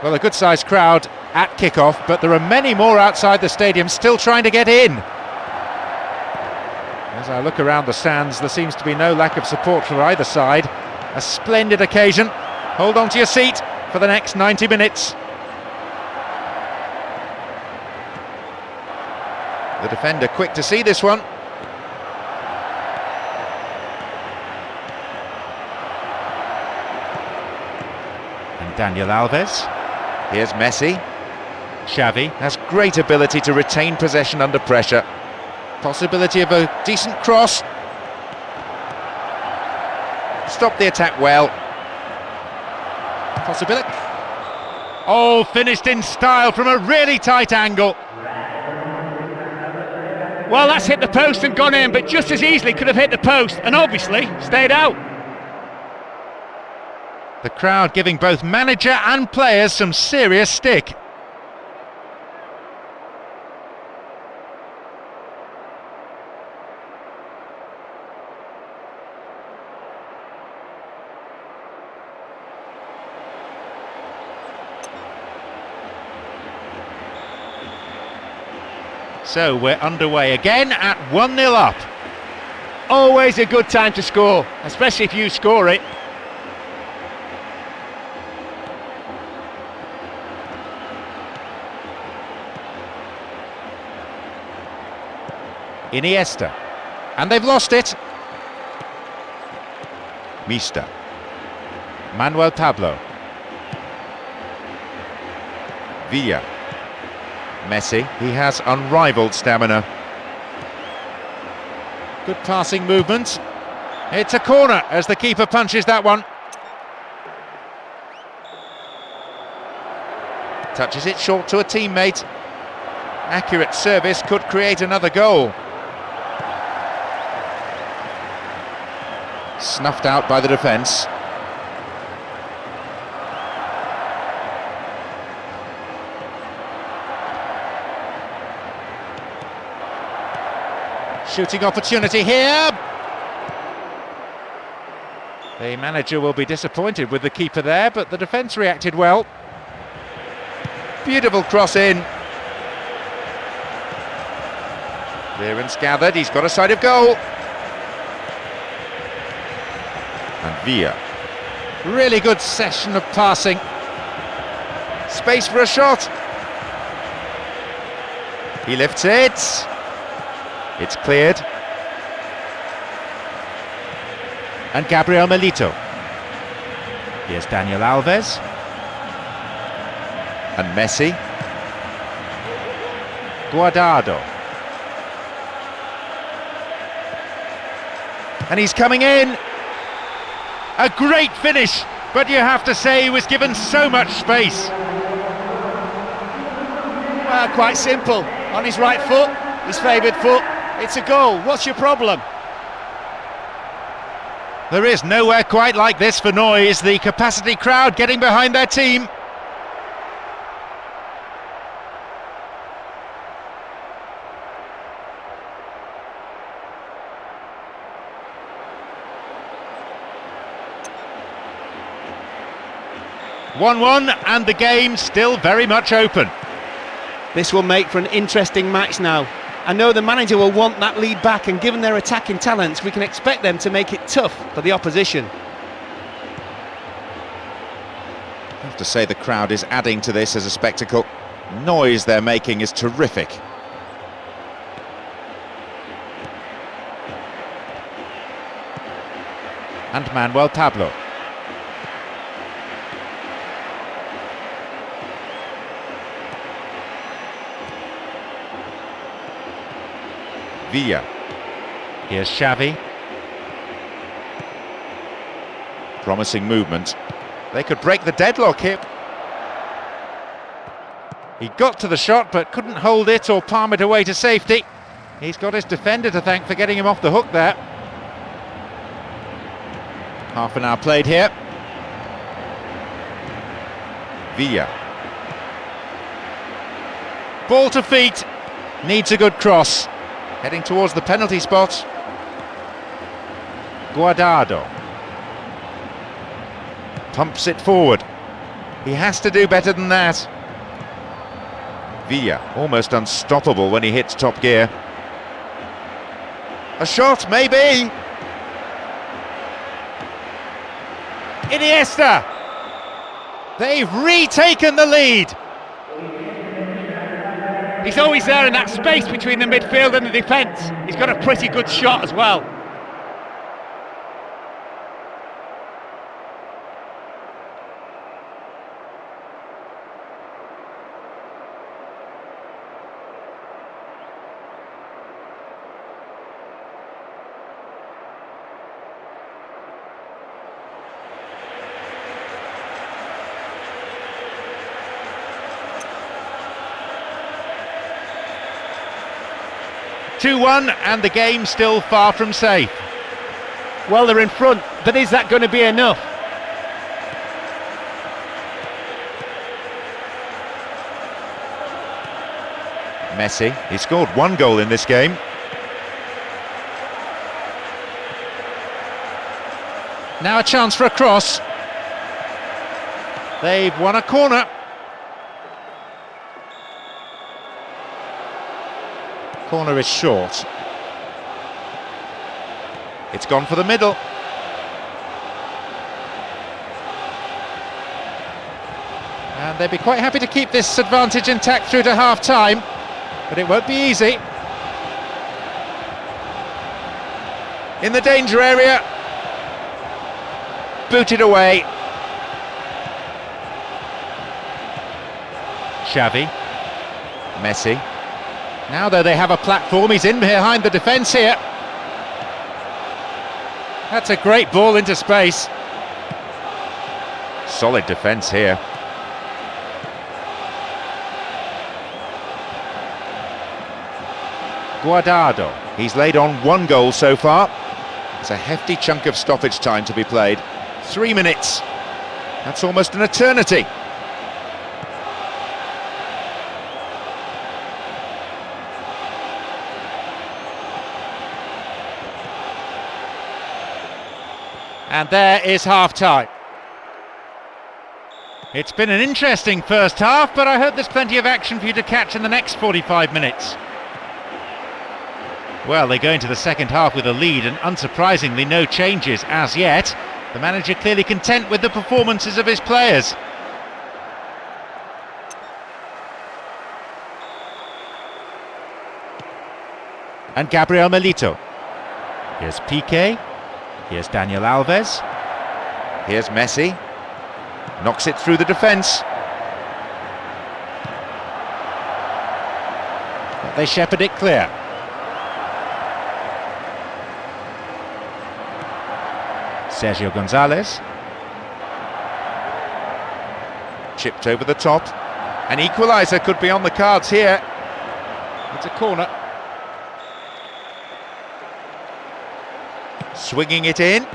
Well, a good-sized crowd at kick-off, but there are many more outside the stadium still trying to get in. As I look around the stands, there seems to be no lack of support for either side. A splendid occasion. Hold on to your seat for the next 90 minutes. The defender quick to see this one. And Daniel Alves. Here's Messi. Xavi has great ability to retain possession under pressure. Possibility of a decent cross. Stopped the attack well. Possibility. Oh, finished in style from a really tight angle. Well, that's hit the post and gone in, but just as easily could have hit the post and obviously stayed out. The crowd giving both manager and players some serious stick. So we're underway again at 1-0 up. Always a good time to score, especially if you score it. Iniesta. And they've lost it. Mista. Manuel Pablo. Villa. Messi, he has unrivaled stamina. Good passing movement. It's a corner as the keeper punches that one. Touches it short to a teammate. Accurate service could create another goal. Snuffed out by the defence. Shooting opportunity here. The manager will be disappointed with the keeper there, but the defence reacted well. Beautiful cross in. Clearance gathered, he's got a sight of goal. And Villa. Really good session of passing. Space for a shot. He lifts it. It's cleared. And Gabriel Milito. Here's Daniel Alves. And Messi. Guardado. And he's coming in. A great finish, but you have to say he was given so much space. Well, quite simple. On his right foot, his favoured foot. It's a goal. What's your problem? There is nowhere quite like this for noise. The capacity crowd getting behind their team. (1-1) and the game still very much open. This will make for an interesting match now. I know the manager will want that lead back, and given their attacking talents, we can expect them to make it tough for the opposition. I have to say the crowd is adding to this as a spectacle. Noise they're making is terrific. And Manuel Pablo. Villa. Here's Xavi. Promising movement. They could break the deadlock here. He got to the shot but couldn't hold it or palm it away to safety. He's got his defender to thank for getting him off the hook there. Half an hour played here. Villa. Ball to feet. Needs a good cross. Heading towards the penalty spot. Guardado. Pumps it forward. He has to do better than that. Villa, almost unstoppable when he hits top gear. A shot, maybe! Iniesta! They've retaken the lead! He's always there in that space between the midfield and the defence. He's got a pretty good shot as well. Two-one, and the game still far from safe. Well, they're in front, but is that going to be enough? Messi, he scored one goal in this game. Now a chance for a cross. They've won a corner. Corner is short. It's gone for the middle. And they'd be quite happy to keep this advantage intact through to half-time, but it won't be easy. In the danger area. Booted away. Xavi. Messi. Now though they have a platform, he's in behind the defence here. That's a great ball into space. Solid defence here. Guardado, he's laid on one goal so far. It's a hefty chunk of stoppage time to be played. 3 minutes. That's almost an eternity. And there is half-time. It's been an interesting first half, but I hope there's plenty of action for you to catch in the next 45 minutes. Well, they go into the second half with a lead, and unsurprisingly no changes as yet. The manager clearly content with the performances of his players. And Gabriel Milito. Here's Piqué. Here's Daniel Alves. Here's Messi. Knocks it through the defence. But they shepherd it clear. Sergio Gonzalez. Chipped over the top. An equaliser could be on the cards here. It's a corner. Swinging it in.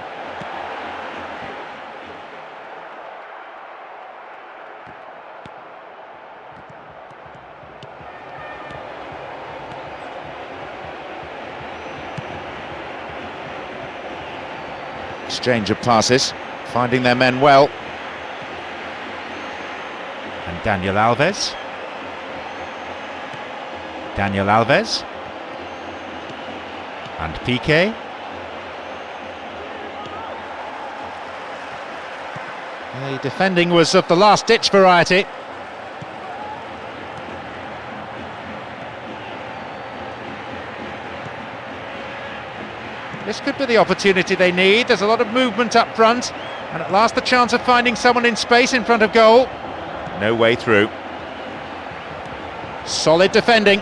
Exchange of passes, finding their men well. And Daniel Alves. Daniel Alves. And Piqué. The defending was of the last-ditch variety. This could be the opportunity they need. There's a lot of movement up front, and at last the chance of finding someone in space in front of goal. No way through. Solid defending.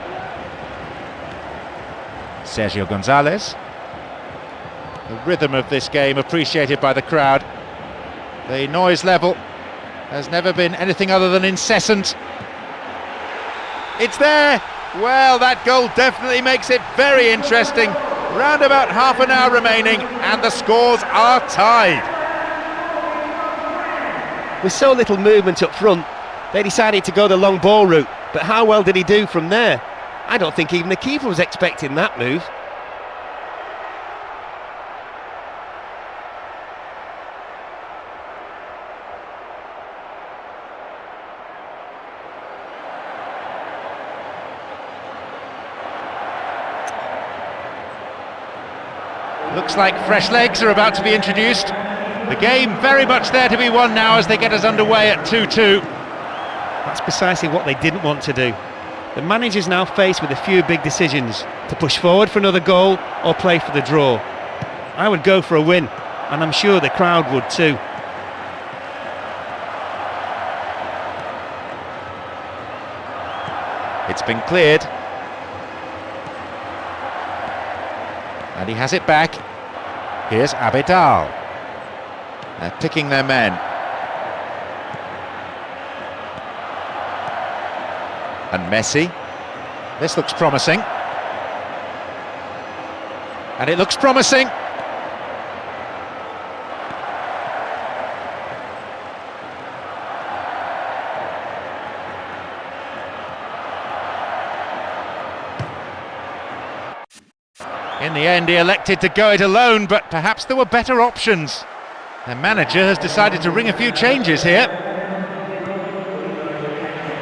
Sergio Gonzalez. The rhythm of this game appreciated by the crowd. The noise level has never been anything other than incessant. It's there! Well, that goal definitely makes it very interesting. Round about half an hour remaining, and the scores are tied. With so little movement up front, they decided to go the long ball route, but how well did he do from there? I don't think even the keeper was expecting that move. Looks like fresh legs are about to be introduced. The game very much there to be won now as they get us underway at 2-2. That's precisely what they didn't want to do. The manager's now faced with a few big decisions: to push forward for another goal or play for the draw. I would go for a win, and I'm sure the crowd would too. It's been cleared. And he has it back. Here's Abidal. They're picking their men. And Messi. This looks promising. And it looks promising. In the end, he elected to go it alone, but perhaps there were better options. Their manager has decided to ring a few changes here.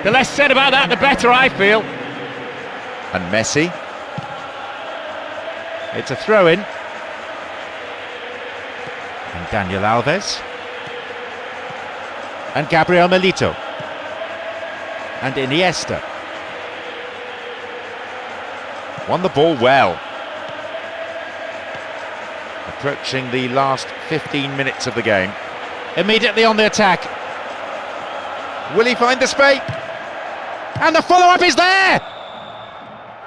The less said about that, the better, I feel. And Messi. It's a throw-in. And Daniel Alves. And Gabriel Milito. And Iniesta. Won the ball well. Approaching the last 15 minutes of the game. Immediately on the attack. Will he find the space? And the follow-up is there!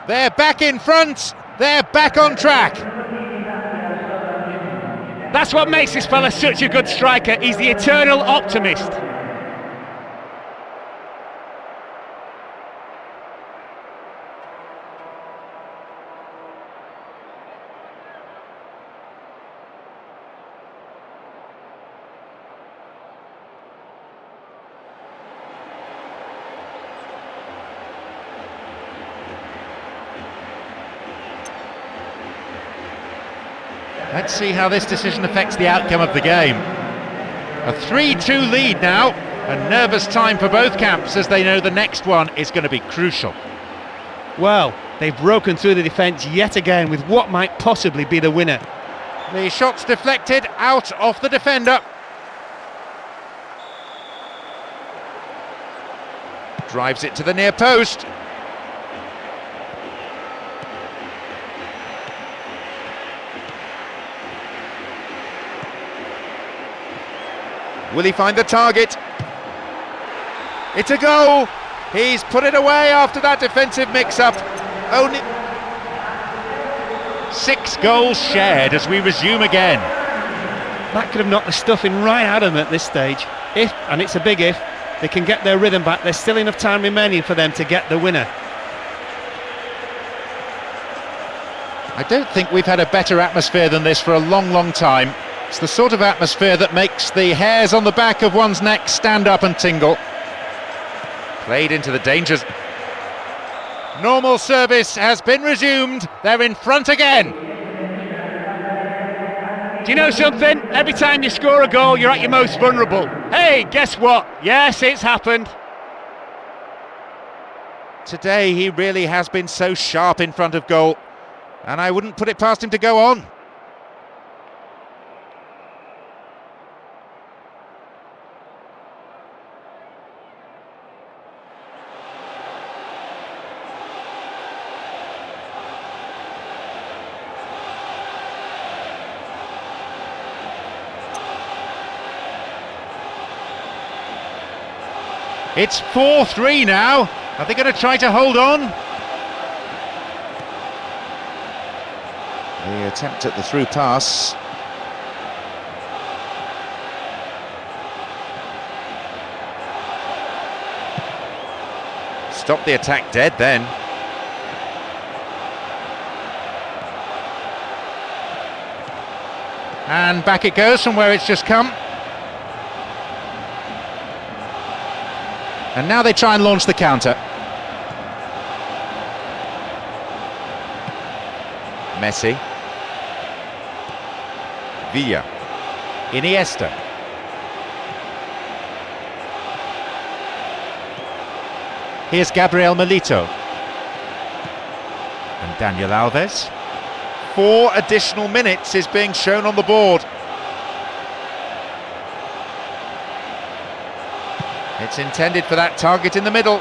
They're back in front. They're back on track. That's what makes this fella such a good striker. He's the eternal optimist. Let's see how this decision affects the outcome of the game. A 3-2 lead now, a nervous time for both camps as they know the next one is going to be crucial. Well, they've broken through the defence yet again with what might possibly be the winner. The shot's deflected out off the defender. Drives it to the near post. Will he find the target? It's a goal! He's put it away after that defensive mix-up. Only 6 goals shared as we resume again. That could have knocked the stuffing right out of them at this stage. If, and it's a big if, they can get their rhythm back, there's still enough time remaining for them to get the winner. I don't think we've had a better atmosphere than this for a long, long time. It's the sort of atmosphere that makes the hairs on the back of one's neck stand up and tingle. Played into the dangers. Normal service has been resumed. They're in front again. Do you know something? Every time you score a goal, you're at your most vulnerable. Hey, guess what? Yes, it's happened. Today he really has been so sharp in front of goal, and I wouldn't put it past him to go on. It's 4-3 now. Are they going to try to hold on? The attempt at the through pass. Stop the attack dead then. And back it goes from where it's just come. And now they try and launch the counter. Messi. Villa. Iniesta. Here's Gabriel Milito. And Daniel Alves. 4 additional minutes is being shown on the board. It's intended for that target in the middle.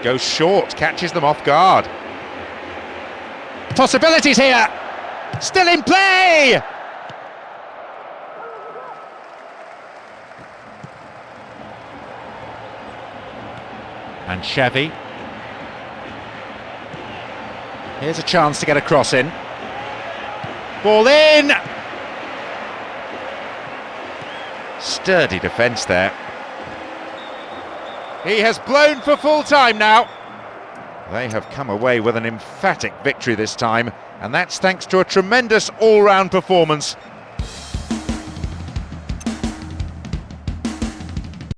Goes short, catches them off guard. Possibilities here! Still in play! And Xavi. Here's a chance to get a cross in. Ball in! Sturdy defence there. He has blown for full time now. They have come away with an emphatic victory this time, and that's thanks to a tremendous all-round performance